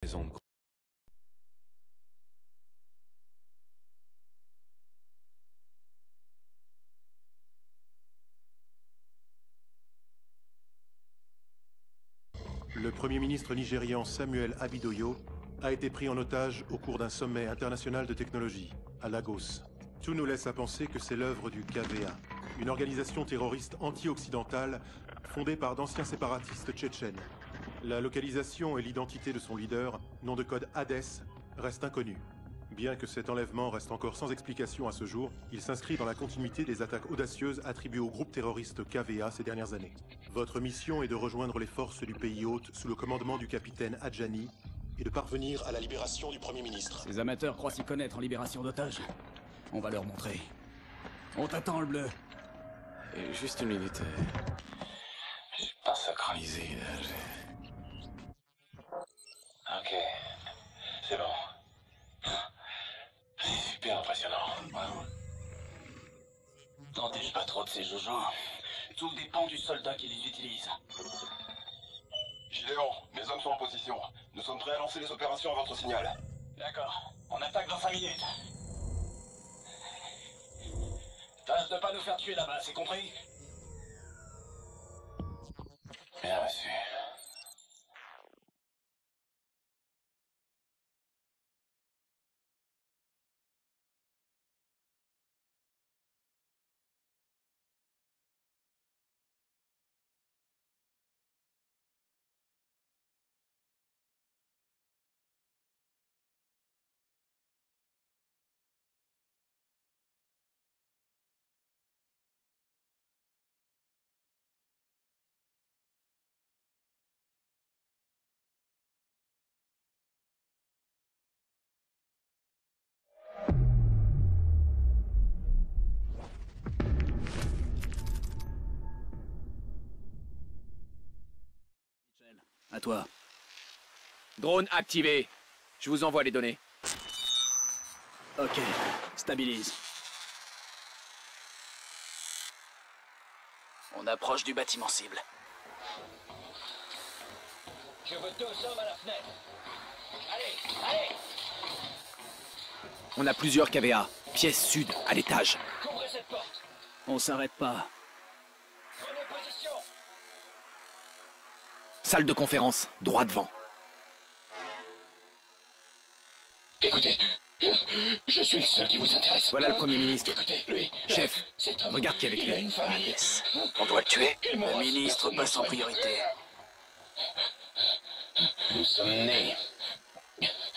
Maison de... Le Premier ministre nigérian Samuel Abidoyo a été pris en otage au cours d'un sommet international de technologie, à Lagos. Tout nous laisse à penser que c'est l'œuvre du KVA, une organisation terroriste anti-occidentale fondée par d'anciens séparatistes tchétchènes. La localisation et l'identité de son leader, nom de code Hades, restent inconnus. Bien que cet enlèvement reste encore sans explication à ce jour, il s'inscrit dans la continuité des attaques audacieuses attribuées au groupe terroriste KVA ces dernières années. Votre mission est de rejoindre les forces du pays hôte sous le commandement du capitaine Adjani et de parvenir à la libération du Premier ministre. Ces amateurs croient s'y connaître en libération d'otages. On va leur montrer. On t'attend, le bleu. Et juste une minute. J'ai pas sacralisé, là. Ok. C'est bon. C'est super impressionnant. Wow. T'en dis pas trop de ces jojons. Tout dépend du soldat qui les utilise. Gideon, mes hommes sont en position. Nous sommes prêts à lancer les opérations à votre signal. D'accord. On attaque dans 5 minutes. Tâche de pas nous faire tuer là-bas, c'est compris? Bien reçu. À toi. Drone activé. Je vous envoie les données. Ok. Stabilise. On approche du bâtiment cible. Je veux 2 hommes à la fenêtre. Allez, allez! On a plusieurs KVA. Pièce sud, à l'étage. Couvrez cette porte. On s'arrête pas. Prenez position. Salle de conférence, droit devant. Écoutez, je suis le seul qui vous intéresse. Voilà le Premier ministre. Écoutez, lui. Chef, cet homme, regarde qui est avec il a lui. une famille. On doit le tuer. Il me Le reste ministre personne passe en ne priorité. Nous sommes nés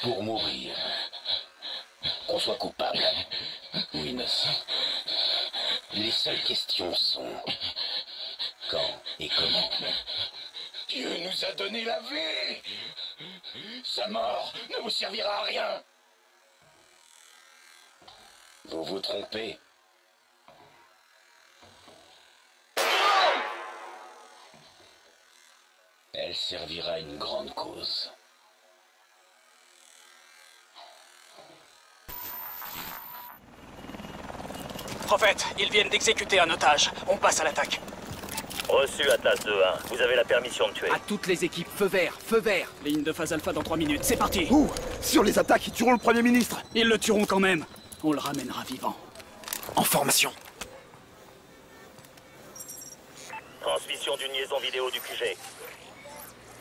pour mourir. Qu'on soit coupable ou innocent. Les seules questions sont quand et comment. Dieu nous a donné la vie. Sa mort ne vous servira à rien. Vous vous trompez. Elle servira à une grande cause. Prophète, ils viennent d'exécuter un otage. On passe à l'attaque. Reçu Atlas 2-1. Vous avez la permission de tuer. À toutes les équipes, feu vert, feu vert. Ligne de phase alpha dans 3 minutes. C'est parti. Ouh! Sur les attaques, ils tueront le Premier ministre! Ils le tueront quand même. On le ramènera vivant. En formation. Transmission d'une liaison vidéo du QG.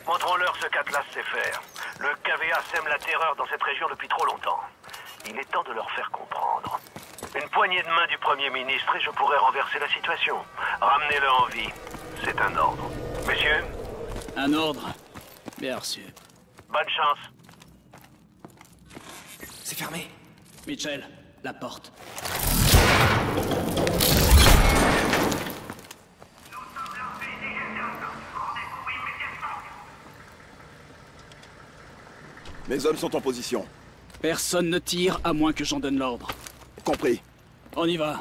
Montrons-leur ce qu'Atlas sait faire. Le KVA sème la terreur dans cette région depuis trop longtemps. Il est temps de leur faire comprendre. Une poignée de main du Premier ministre et je pourrai renverser la situation. Ramenez-le en vie. C'est un ordre. Messieurs, Un ordre. Bien reçu. bonne chance. C'est fermé. Mitchell, la porte. Mes hommes sont en position. Personne ne tire à moins que j'en donne l'ordre. Compris. On y va.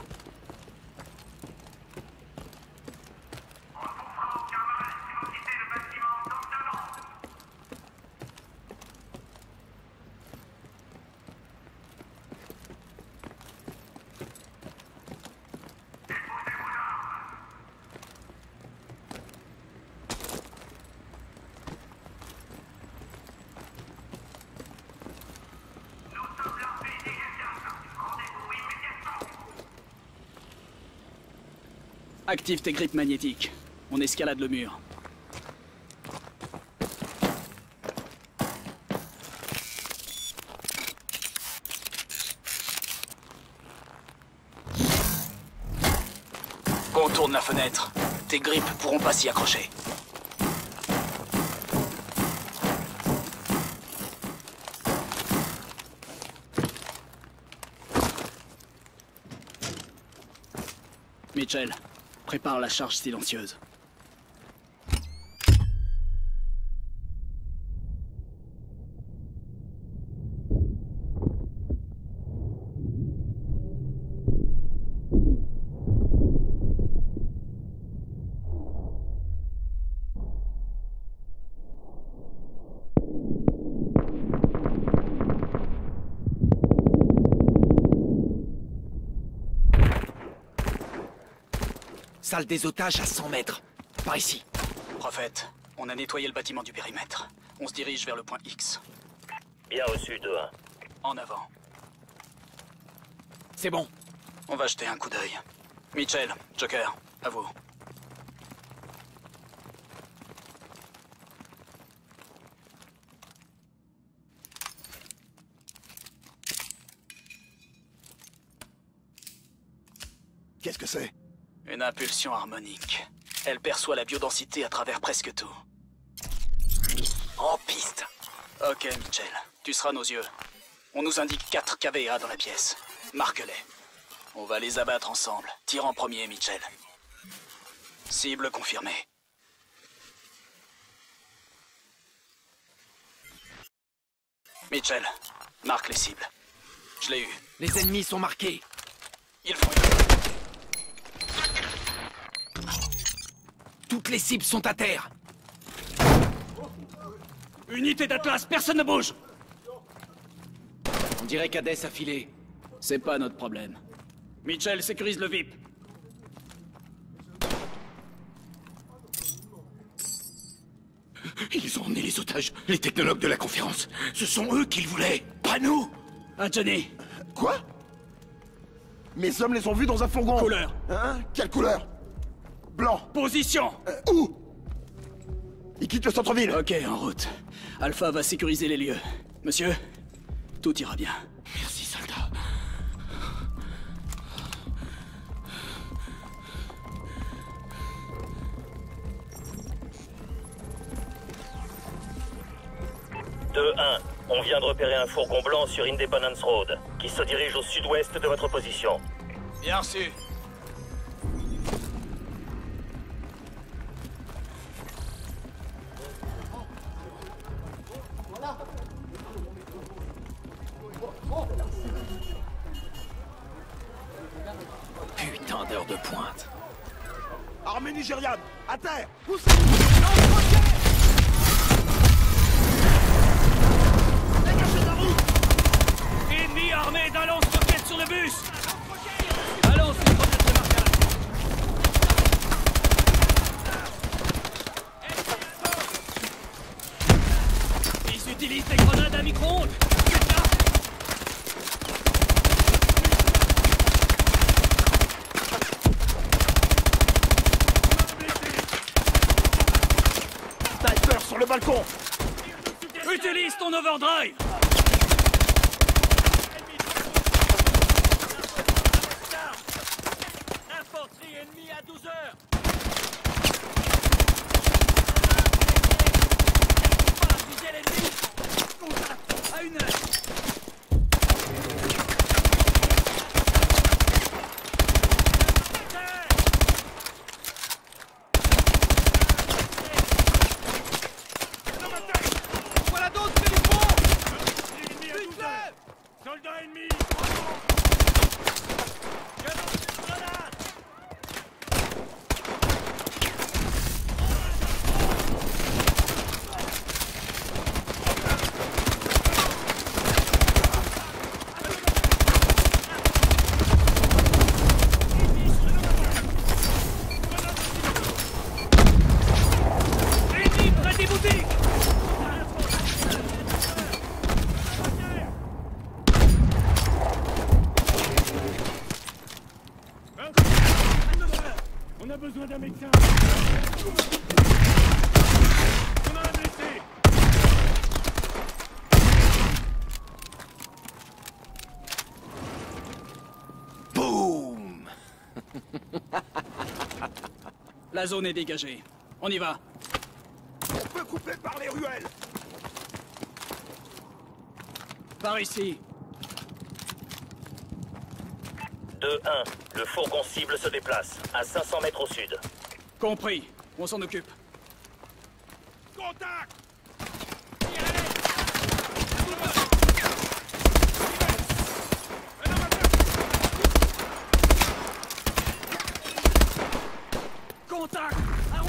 Active tes grippes magnétiques. On escalade le mur. Contourne la fenêtre. Tes grippes pourront pas s'y accrocher. Mitchell, prépare la charge silencieuse. Salle des otages à 100 mètres. Par ici. Prophète, on a nettoyé le bâtiment du périmètre. On se dirige vers le point X. Bien reçu, 2-1. En avant. C'est bon. On va jeter un coup d'œil. Mitchell, Joker, à vous. Qu'est-ce que c'est? Une impulsion harmonique. Elle perçoit la biodensité à travers presque tout. En piste. Ok, Mitchell. Tu seras nos yeux. On nous indique 4 KVA dans la pièce. Marque-les. On va les abattre ensemble. Tire en premier, Mitchell. Cible confirmée. Mitchell, marque les cibles. Je l'ai eu. Les ennemis sont marqués. Ils font Toutes les cibles sont à terre. Unité d'Atlas, personne ne bouge. On dirait qu'Hadès a filé. C'est pas notre problème. Mitchell, sécurise le VIP. Ils ont emmené les otages, les technologues de la conférence. Ce sont eux qu'ils voulaient, pas nous. Ah, Johnny. Quoi? Mes hommes les ont vus dans un fourgon. Couleur. Hein? Quelle couleur? Blanc. Position. Où? Ils quittent le centre-ville. Ok, en route. Alpha va sécuriser les lieux. Monsieur, tout ira bien. Merci, soldat. On vient de repérer un fourgon blanc sur Independence Road, qui se dirige au sud-ouest de votre position. Bien reçu. Putain d'heure de pointe. Armée nigériane, à terre. Poussez. Dégagez la route. Ennemi armé d'un lance-roquette sur le bus. Allons, c'est une grenade de marquage. Ils utilisent des grenades à micro-ondes. Sniper sur le balcon. Utilise ton overdrive. Infanterie ennemie à 12 heures. Viser l'ennemi. Contact à 1 heure. Voilà d'autres près du pont. Soldat ennemi. d'un médecin. On a un blessé. Boum. La zone est dégagée. On y va. On peut couper par les ruelles. Par ici. 2-1. Le fourgon cible se déplace, à 500 mètres au sud. Compris. On s'en occupe. Contact. Contact! À 11h!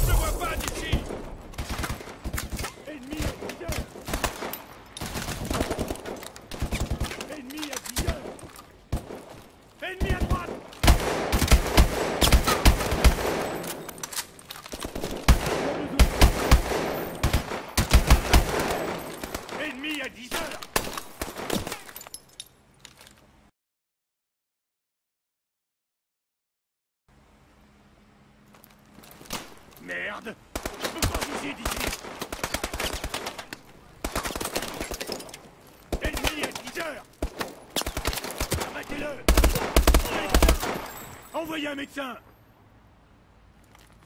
Je vois pas d'ici. Ennemi à 10 heures. Ennemi à 10 heures. Ennemi à droite. Ennemi à 10 heures. Merde. Je peux pas bouger d'ici. Ennemi à 10 heures. Arrêtez-le. Envoyez un médecin.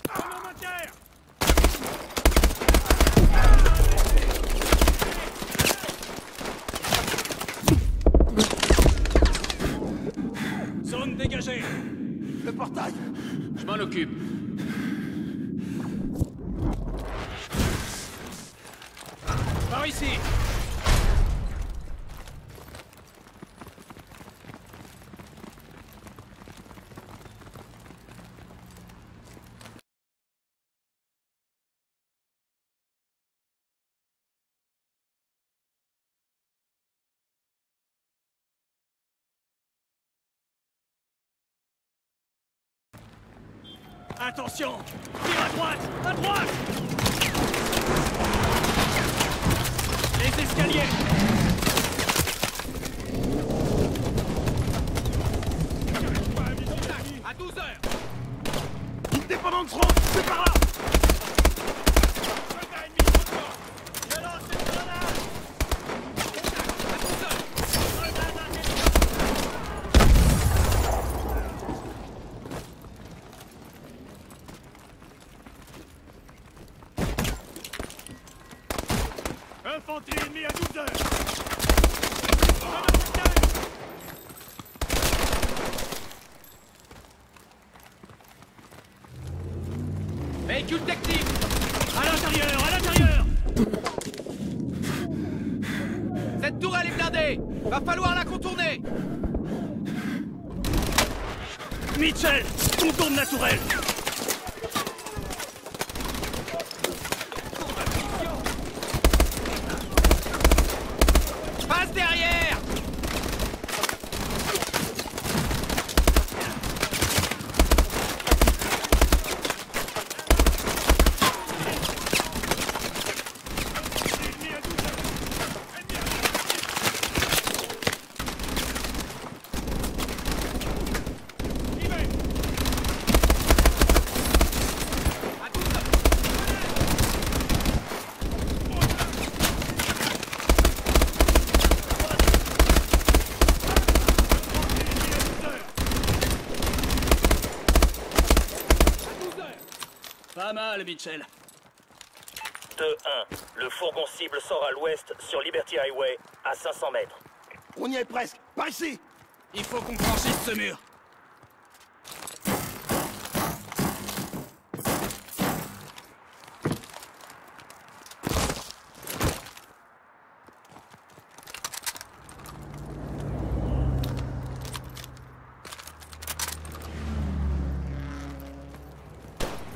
Parlementaire. Zone dégagée! Le portail. Je m'en occupe. Par ici! Attention! Tire à droite! À droite! Les escaliers! À 12h! Independence Road, c'est par là. Soldat ennemi sur le bord. Je lance une grenade. À 12h! Infanterie ennemie à 12 heures. Véhicule technique! À l'intérieur, à l'intérieur. Cette tourelle est blindée! Va falloir la contourner! Mitchell, contourne la tourelle. Passe derrière! Ennemi à 12 heures. Ennemi à 12 heures. Y va. À 12h! Pas mal, Mitchell. 2-1. Le fourgon cible sort à l'ouest sur Liberty Highway, à 500 mètres. On y est presque. Par ici. Il faut qu'on franchisse ce mur.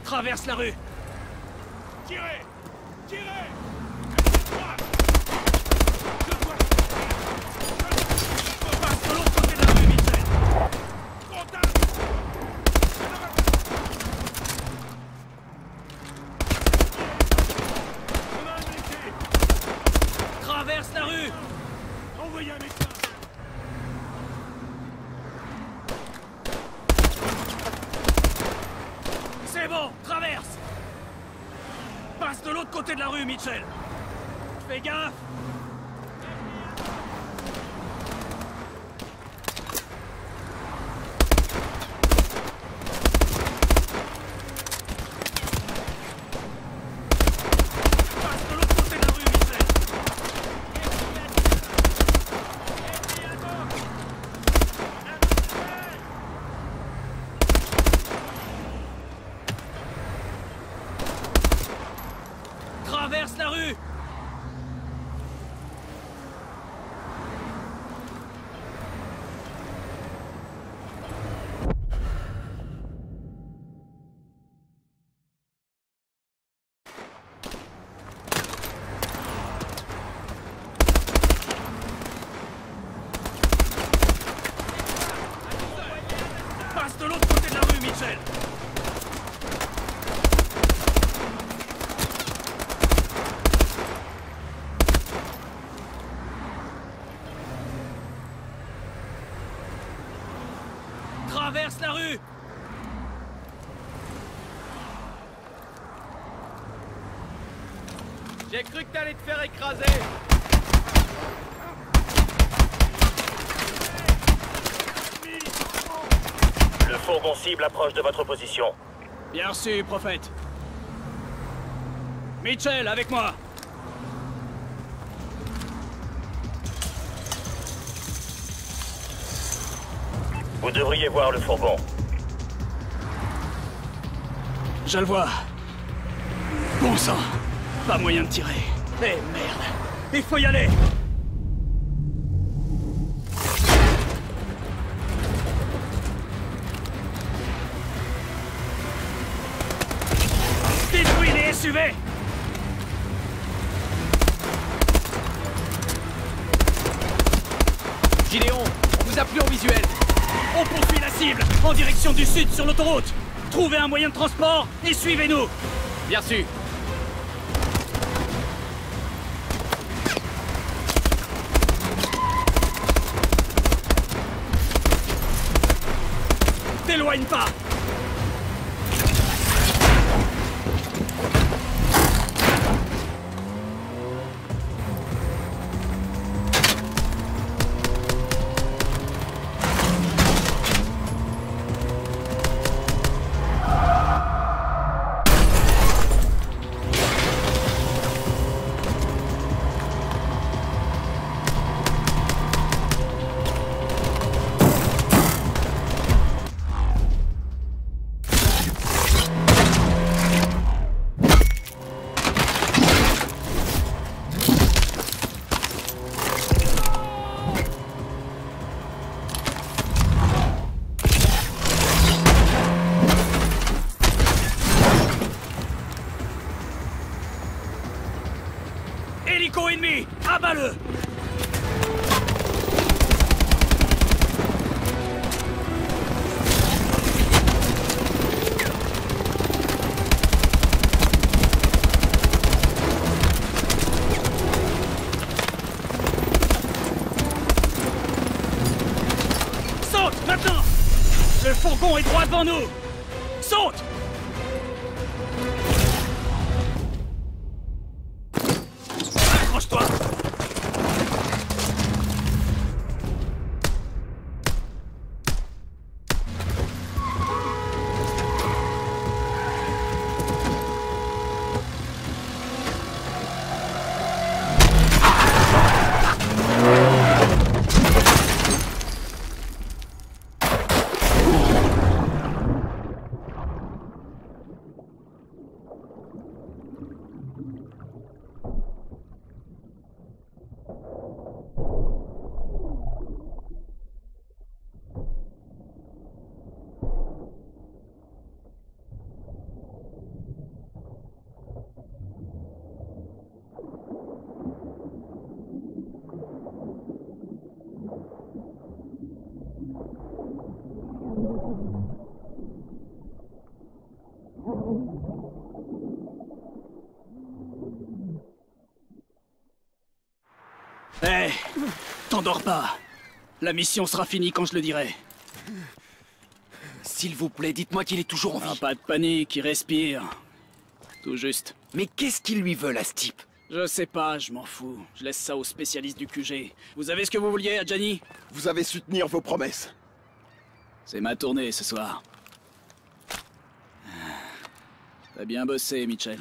Traverse la rue. Tirez. Tirez. Passe de l'autre côté de la rue, Mitchell. Contact. Traverse la rue! Envoyez un médecin! C'est bon, traverse! Passe de l'autre côté de la rue, Mitchell! Fais gaffe! Traverse la rue! Passe de l'autre côté de la rue, Mitchell! Traverse la rue! J'ai cru que t'allais te faire écraser! Le fourgon cible approche de votre position. Bien reçu, prophète. Mitchell, avec moi! Vous devriez voir le fourgon. Je le vois. Bon sang. Pas moyen de tirer. Eh merde. Il faut y aller. Détruis les SUV. Gideon, on vous a plus en visuel. On poursuit la cible, en direction du sud sur l'autoroute. Trouvez un moyen de transport et suivez-nous. Bien sûr. T'éloigne pas. Hélico ennemi! Abat-le! Saute, maintenant! Le fourgon est droit devant nous! Saute! Accroche-toi! Hé, t'endors pas. La mission sera finie quand je le dirai. S'il vous plaît, dites-moi qu'il est toujours en vie. Pas de panique, il respire. Tout juste. Mais qu'est-ce qu'ils lui veulent à ce type? Je sais pas, je m'en fous. Je laisse ça aux spécialistes du QG. Vous avez ce que vous vouliez, Adjani? Vous avez su tenir vos promesses. C'est ma tournée ce soir. T'as bien bossé, Mitchell.